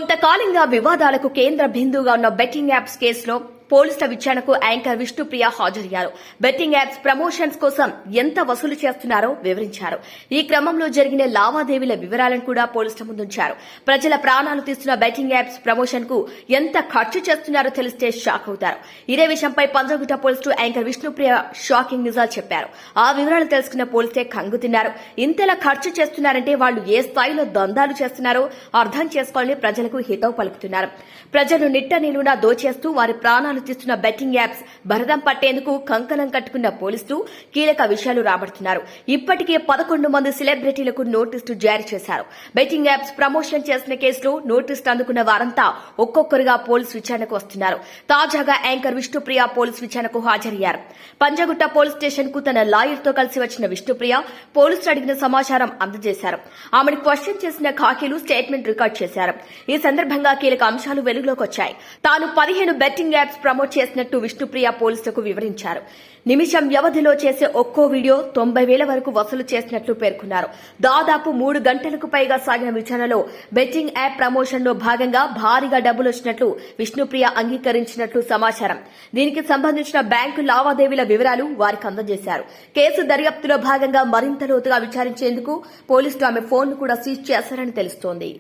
కొంతకాలంగా వివాదాలకు కేంద్ర బిందువుగా ఉన్న బెట్టింగ్ యాప్స్ కేసులో పోలీసుల విచారణకు యాంకర్ విష్ణుప్రియ హాజరయ్యారు. బెట్టింగ్ యాప్స్ ప్రమోషన్స్ కోసం ఎంత వసూలు చేస్తున్నారో వివరించారు. ఈ క్రమంలో జరిగిన లావాదేవీల వివరాలను కూడా పోలీసుల ముందుంచారు. ప్రజల ప్రాణాలు తీస్తున్న బెట్టింగ్ యాప్స్ ప్రమోషన్ కు ఎంత ఖర్చు చేస్తున్నారో తెలిస్తే షాక్ అవుతారు. ఇదే విషయంపై పంజాగుట్ట పోలీసులు యాంకర్ విష్ణుప్రియ షాకింగ్ నిజాలు చెప్పారు. ఆ వివరాలు తెలుసుకున్న పోలీసులే కంగుతిన్నారు. ఇంతలా ఖర్చు చేస్తున్నారంటే వాళ్లు ఏ స్థాయిలో దందాలు చేస్తున్నారో అర్థం చేసుకోవాలని ప్రజలకు హితవు పలుకుతున్నారు. ప్రజలను నిట్ట నిలువునా దోచేస్తూ వారి ప్రాణాలు తీస్తున్న బెట్టింగ్ యాప్స్ భరతం పట్టేందుకు కంకణం కట్టుకున్న పోలీసులు కీలక విషయాలు రాబడుతున్నారు. ఇప్పటికే 11 మంది సెలబ్రిటీలకు నోటీసులు జారీ చేశారు. బెట్టింగ్ యాప్స్ ప్రమోషన్ చేసిన కేసులో నోటీసులు అందుకున్న వారంతా ఒక్కొక్కరుగా పోలీసు విచారణకు వస్తున్నారు. తాజాగా యాంకర్ విష్ణుప్రియ పోలీసు విచారణకు హాజరయ్యారు. పంజాగుట్ట పోలీస్ స్టేషన్ కు తన లాయర్ తో కలిసి వచ్చిన విష్ణుప్రియ పోలీసులు అడిగిన సమాచారం అందజేశారు. ఆమెను క్వశ్చన్ చేసిన ఖాకీలు స్టేట్మెంట్ రికార్డు చేశారు. ఈ సందర్భంగా కీలక అంశాలు వెలుగులోకి వచ్చాయి. తాను 15 బెట్టింగ్ యాప్స్ ప్రమోట్ చేసినట్టు విష్ణుప్రియ పోలీసులకు వివరించారు. నిమిషం వ్యవధిలో చేసే ఒక్కో వీడియో 90,000 వరకు వసూలు చేసినట్లు పేర్కొన్నారు. దాదాపు 3 గంటలకు పైగా సాగిన విచారణలో బెట్టింగ్ యాప్ ప్రమోషన్ లో భాగంగా భారీగా డబ్బులు వచ్చినట్లు విష్ణుప్రియ అంగీకరించినట్లు సమాచారం. దీనికి సంబంధించిన బ్యాంకు లావాదేవీల వివరాలు వారికి అందజేశారు. కేసు దర్యాప్తులో భాగంగా మరింత లోతుగా విచారించేందుకు పోలీసులు ఆమె ఫోన్ ను కూడా సీజ్ చేశారని తెలుస్తోంది.